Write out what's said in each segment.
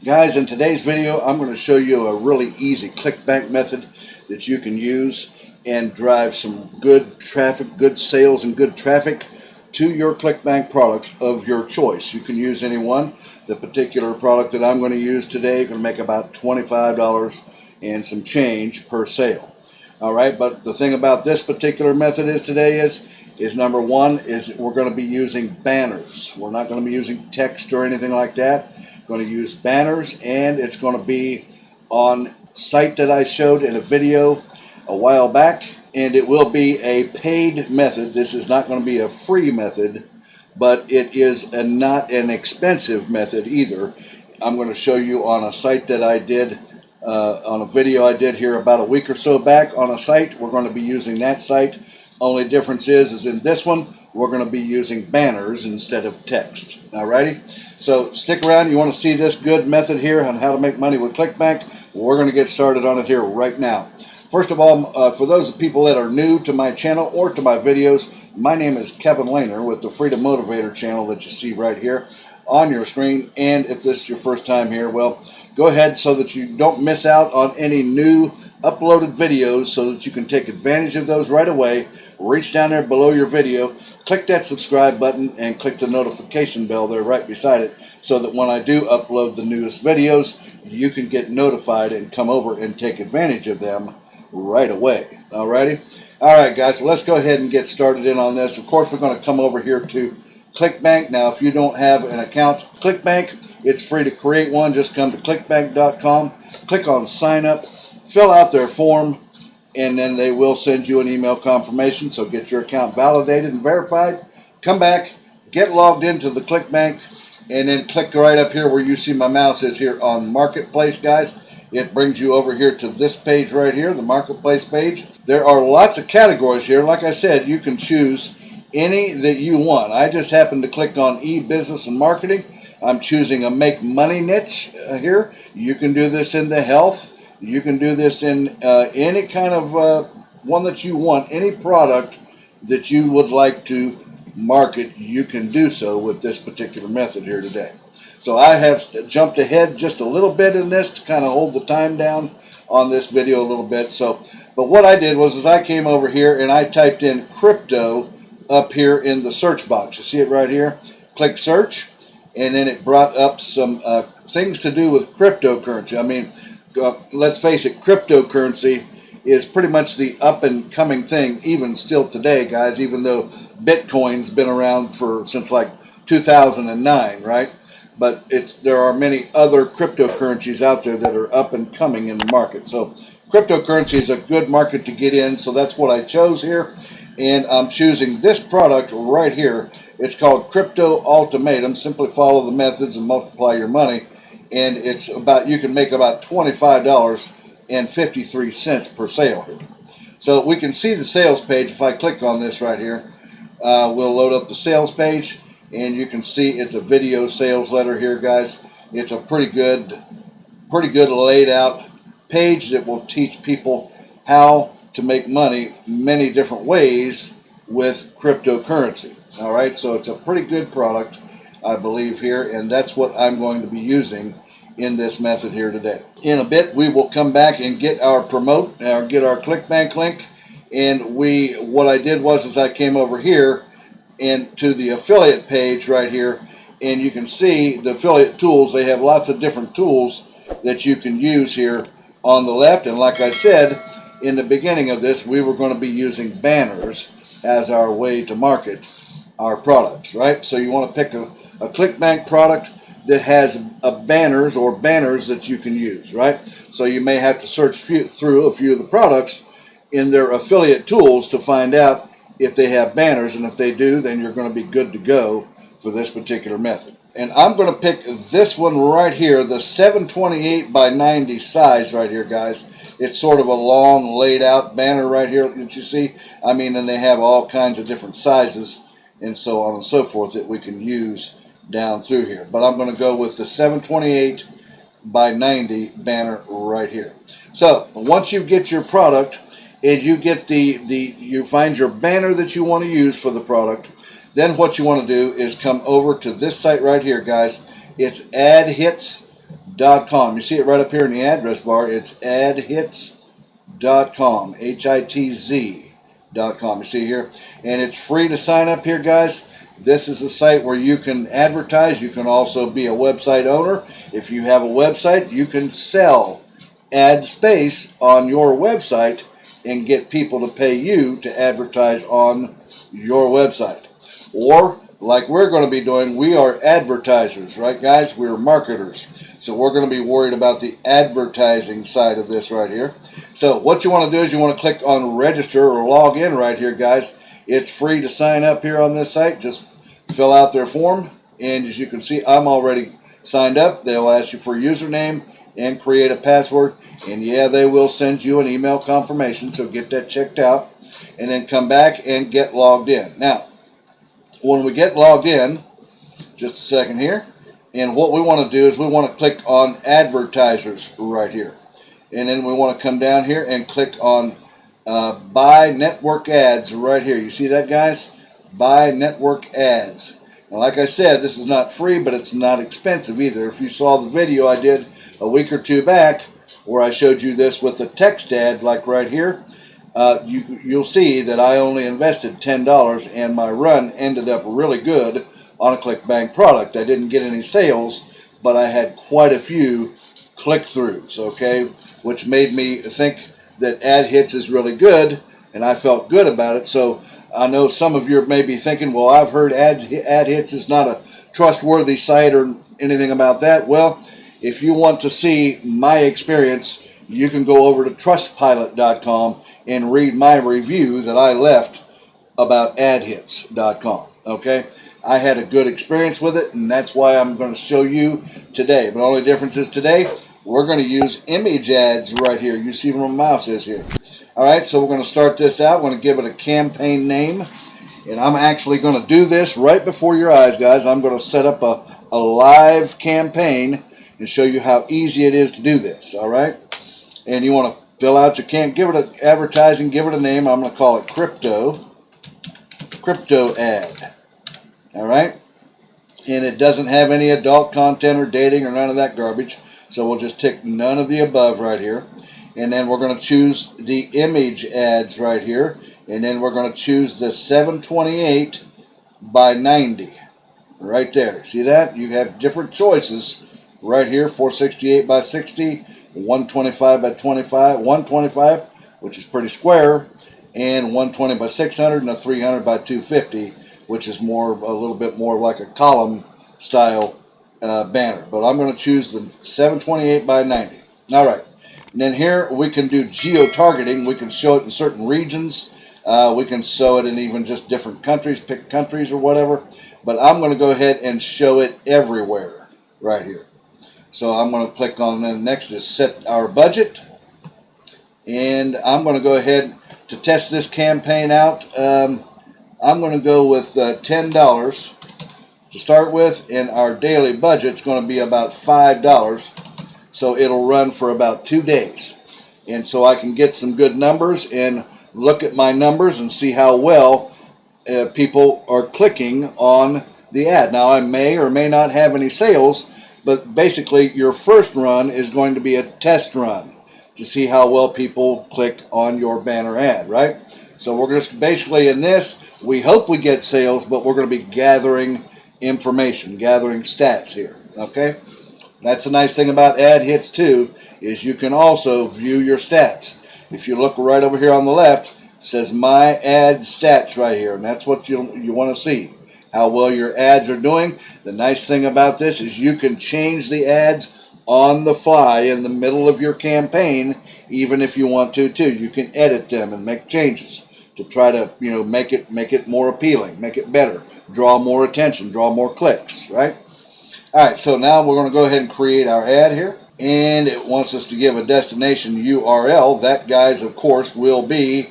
Guys, in today's video, I'm going to show you a really easy Clickbank method that you can use and drive some good traffic, good sales, and good traffic to your Clickbank products of your choice. You can use any one. The particular product that I'm going to use today is going to make about $25 and some change per sale. All right, but the thing about this particular method is number one is we're going to be using banners. We're not going to be using text or anything like that. Going to use banners, and it's going to be on site that I showed in a video a while back, and it will be a paid method. This is not going to be a free method, but it is not an expensive method either. I'm going to show you on a site that I did on a video I did here about a week or so back on a site. We're going to be using that site. Only difference is in this one we're going to be using banners instead of text. Alrighty, so stick around. You want to see this good method here on how to make money with Clickbank? We're going to get started on it here right now. First of all, for those people that are new to my channel or to my videos, my name is Kevin Lehner with the Freedom Motivator channel that you see right here on your screen. And if this is your first time here, well, go ahead so that you don't miss out on any new uploaded videos, so that you can take advantage of those right away. Reach down there below your video, click that subscribe button, and click the notification bell there right beside it, so that when I do upload the newest videos, you can get notified and come over and take advantage of them right away. Alrighty? Alright guys, well, let's go ahead and get started in on this. Of course, we're going to come over here to Clickbank. Now, if you don't have an account Clickbank, it's free to create one. Just come to clickbank.com, click on sign up, fill out their form, and then they will send you an email confirmation. So get your account validated and verified. Come back, get logged into the Clickbank, and then click right up here where you see my mouse is here on Marketplace, guys. It brings you over here to this page right here, the Marketplace page. There are lots of categories here. Like I said, you can choose any that you want. I just happen to click on e-business and marketing. I'm choosing a make money niche here. You can do this in the health. You can do this in any kind of one that you want. Any product that you would like to market, you can do so with this particular method here today. So I have jumped ahead just a little bit in this to kind of hold the time down on this video a little bit. But what I did was I came over here and I typed in crypto up here in the search box. You see it right here? Click search, and then it brought up some things to do with cryptocurrency. I mean, let's face it, cryptocurrency is pretty much the up and coming thing, even still today, guys, even though Bitcoin's been around since like 2009, right? But there are many other cryptocurrencies out there that are up and coming in the market. So cryptocurrency is a good market to get in, so that's what I chose here. And I'm choosing this product right here. It's called Crypto Ultimatum. Simply follow the methods and multiply your money. And it's you can make about $25.53 per sale here. So we can see the sales page. If I click on this right here, we'll load up the sales page, and you can see it's a video sales letter here, guys. It's a pretty good laid out page that will teach people how to make money many different ways with cryptocurrency. All right, so it's a pretty good product, I believe, here, and that's what I'm going to be using in this method here today. In a bit, we will come back and get our get our Clickbank link. And what I did was I came over here and to the affiliate page right here, and you can see the affiliate tools. They have lots of different tools that you can use here on the left. And like I said in the beginning of this, we were going to be using banners as our way to market our products, right? So you want to pick a Clickbank product that has banners that you can use, right? So you may have to search through a few of the products in their affiliate tools to find out if they have banners, and if they do, then you're going to be good to go for this particular method. And I'm going to pick this one right here, the 728 by 90 size right here, guys. It's sort of a long laid out banner right here that you see. I mean, and they have all kinds of different sizes and so on and so forth that we can use down through here. But I'm going to go with the 728 by 90 banner right here. So once you get your product and you get you find your banner that you want to use for the product, then what you want to do is come over to this site right here, guys. It's You see it right up here in the address bar. It's adhitz.com, HITZ.com. You see here, and it's free to sign up here, guys. This is a site where you can advertise. You can also be a website owner. If you have a website, you can sell ad space on your website and get people to pay you to advertise on your website. Or, like we're going to be doing, we are advertisers, right, guys? We're marketers. So we're going to be worried about the advertising side of this right here. So what you want to do is you want to click on register or log in right here, guys. It's free to sign up here on this site. Just fill out their form, and as you can see, I'm already signed up. They'll ask you for a username and create a password, and yeah, they will send you an email confirmation, so get that checked out, and then come back and get logged in. Now, when we get logged in, just a second here, and what we want to do is we want to click on advertisers right here, and then we want to come down here and click on buy network ads right here. You see that, guys? Buy network ads. Now, like I said, this is not free, but it's not expensive either. If you saw the video I did a week or two back where I showed you this with a text ad, like right here, you'll see that I only invested $10, and my run ended up really good on a Clickbank product. I didn't get any sales, but I had quite a few click-throughs, okay, which made me think that Ad Hits is really good, and I felt good about it. So I know some of you may be thinking, well, I've heard Ad Hits is not a trustworthy site or anything about that. Well, if you want to see my experience, you can go over to trustpilot.com and read my review that I left about adhits.com. Okay, I had a good experience with it, and that's why I'm going to show you today. But the only difference is today we're going to use image ads right here. You see where my mouse is here. All right, so we're going to start this out. We're going to give it a campaign name, and I'm actually going to do this right before your eyes, guys. I'm going to set up a live campaign and show you how easy it is to do this. All right, and you want to fill out your give it an advertising, give it a name. I'm going to call it crypto ad. All right, and it doesn't have any adult content or dating or none of that garbage, so we'll just tick none of the above right here. And then we're going to choose the image ads right here, and then we're going to choose the 728 by 90 right there. See that? You have different choices right here: 468 by 60, 125 by 25, 125, which is pretty square, and 120 by 600, and a 300 by 250, which is a little bit more like a column style banner. But I'm going to choose the 728 by 90. All right. And then here we can do geo-targeting. We can show it in certain regions. We can show it in even just different countries, pick countries or whatever. But I'm going to go ahead and show it everywhere right here. So I'm going to click on then next is set our budget. And I'm going to go ahead to test this campaign out. I'm going to go with $10 to start with. And our daily budget is going to be about $5. So it'll run for about 2 days. And so I can get some good numbers and look at my numbers and see how well people are clicking on the ad. Now, I may or may not have any sales, but basically your first run is going to be a test run to see how well people click on your banner ad, right? So we're just basically in this, we hope we get sales, but we're going to be gathering information, gathering stats here, okay? That's the nice thing about Ad Hits too, is you can also view your stats. If you look right over here on the left, it says My Ad Stats right here, and that's what you want to see, how well your ads are doing. The nice thing about this is you can change the ads on the fly in the middle of your campaign, even if you want to too. You can edit them and make changes to try to make it more appealing, make it better, draw more attention, draw more clicks, right? All right, so now we're going to go ahead and create our ad here, and it wants us to give a destination URL. That, guys, of course, will be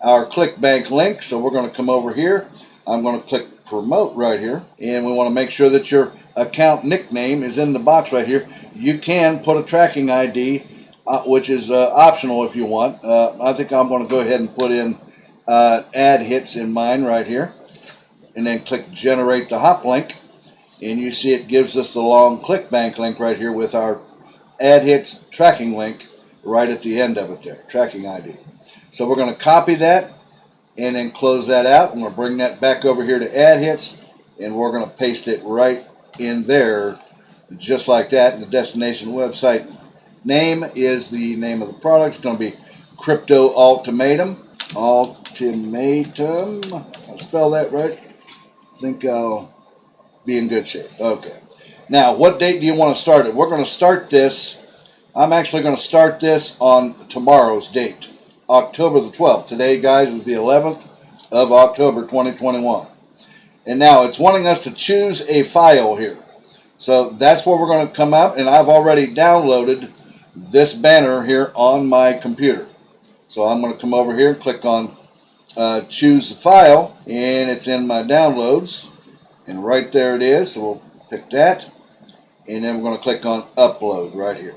our Clickbank link. So we're going to come over here. I'm going to click promote right here, and we want to make sure that your account nickname is in the box right here. You can put a tracking ID, which is optional if you want. I think I'm going to go ahead and put in Ad Hits in mine right here, and then click generate the hop link. And you see it gives us the long Clickbank link right here with our ad hits tracking link right at the end of it there, tracking ID. So we're going to copy that and then close that out. I'm going to bring that back over here to ad hits, and we're going to paste it right in there just like that. And the destination website name is the name of the product. It's going to be Crypto Ultimatum. Ultimatum. I'll spell that right. I think I'll be in good shape. Okay. Now, what date do you want to start it? We're going to start this. I'm actually going to start this on tomorrow's date, October the 12th. Today, guys, is the 11th of October 2021. And now it's wanting us to choose a file here. So that's where we're going to come up, and I've already downloaded this banner here on my computer. So I'm going to come over here and click on choose the file, and it's in my downloads, and right there it is. So we'll pick that, and then we're going to click on upload right here,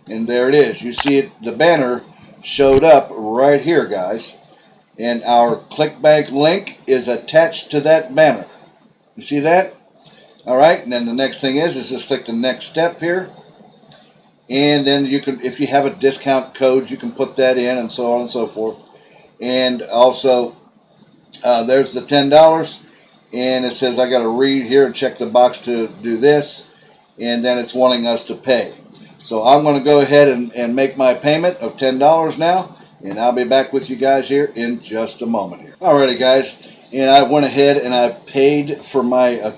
and there it is. You see it, the banner showed up right here, guys, and our Clickbank link is attached to that banner. You see that? All right, and then the next thing is just click the next step here, and then you can, if you have a discount code, you can put that in, and so on and so forth. And also, there's the $10, and it says I got to read here and check the box to do this, and then it's wanting us to pay. So I'm going to go ahead and make my payment of $10 now, and I'll be back with you guys here in just a moment here. Alrighty, guys, and I went ahead and I paid for my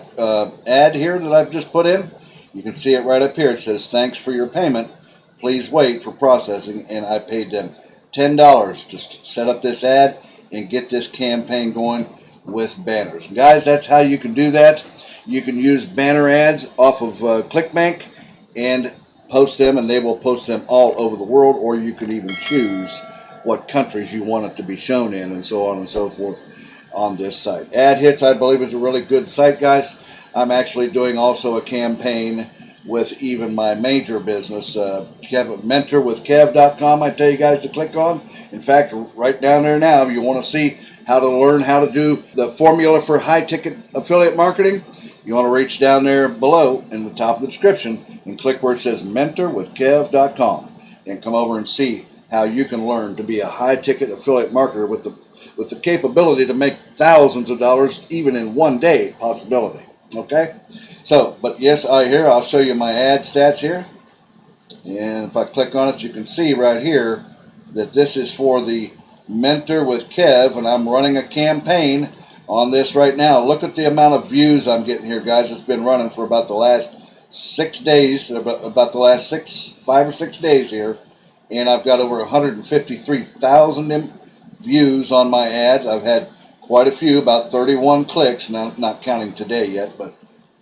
ad here that I've just put in. You can see it right up here. It says, thanks for your payment. Please wait for processing. And I paid them $10 to set up this ad and get this campaign going with banners. Guys, that's how you can do that. You can use banner ads off of Clickbank and post them, and they will post them all over the world, or you can even choose what countries you want it to be shown in, and so on and so forth on this site. Ad Hits, I believe, is a really good site, guys. I'm actually doing also a campaign with even my major business, mentorwithkev.com. I tell you guys to click on. In fact, right down there now, if you want to see how to learn how to do the formula for high-ticket affiliate marketing, you want to reach down there below in the top of the description and click where it says mentorwithkev.com and come over and see how you can learn to be a high-ticket affiliate marketer with the capability to make thousands of dollars even in one day possibility. Okay? So, but yes, I'll show you my ad stats here. And if I click on it, you can see right here that this is for the Mentor with Kev, and I'm running a campaign on this right now. Look at the amount of views I'm getting here, guys. It's been running for about the last 6 days, about the last 5 or 6 days here, and I've got over 153,000 views on my ads. I've had quite a few, about 31 clicks, now not counting today yet, but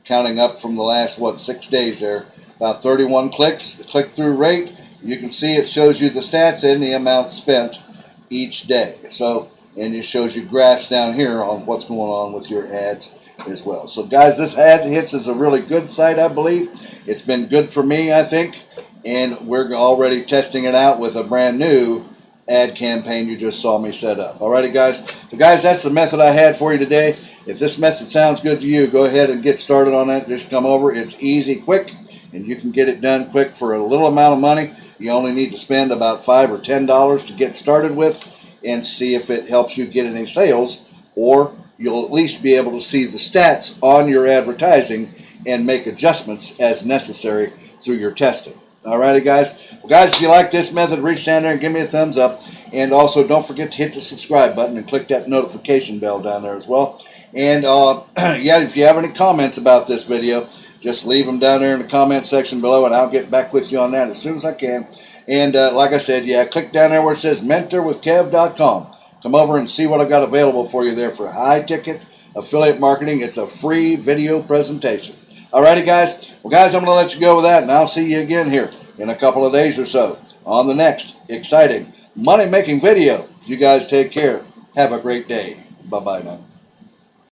counting up from the last, 6 days there, about 31 clicks. The click-through rate, you can see it shows you the stats and the amount spent each day. So, and it shows you graphs down here on what's going on with your ads as well. So guys, this Ad Hits is a really good site, I believe. It's been good for me, I think, and we're already testing it out with a brand new ad campaign you just saw me set up. Alrighty, guys. So guys, that's the method I had for you today. If this method sounds good to you, go ahead and get started on it. Just come over. It's easy, quick, and you can get it done quick for a little amount of money. You only need to spend about $5 or $10 to get started with and see if it helps you get any sales, or you'll at least be able to see the stats on your advertising and make adjustments as necessary through your testing. Alrighty, guys. Well, guys, if you like this method, reach down there and give me a thumbs up. And also, don't forget to hit the subscribe button and click that notification bell down there as well. And, yeah, if you have any comments about this video, just leave them down there in the comment section below, and I'll get back with you on that as soon as I can. And like I said, yeah, click down there where it says mentorwithkev.com. Come over and see what I've got available for you there for high-ticket affiliate marketing. It's a free video presentation. Alrighty, guys. Well, guys, I'm going to let you go with that, and I'll see you again here in a couple of days or so on the next exciting money-making video. You guys take care. Have a great day. Bye-bye now.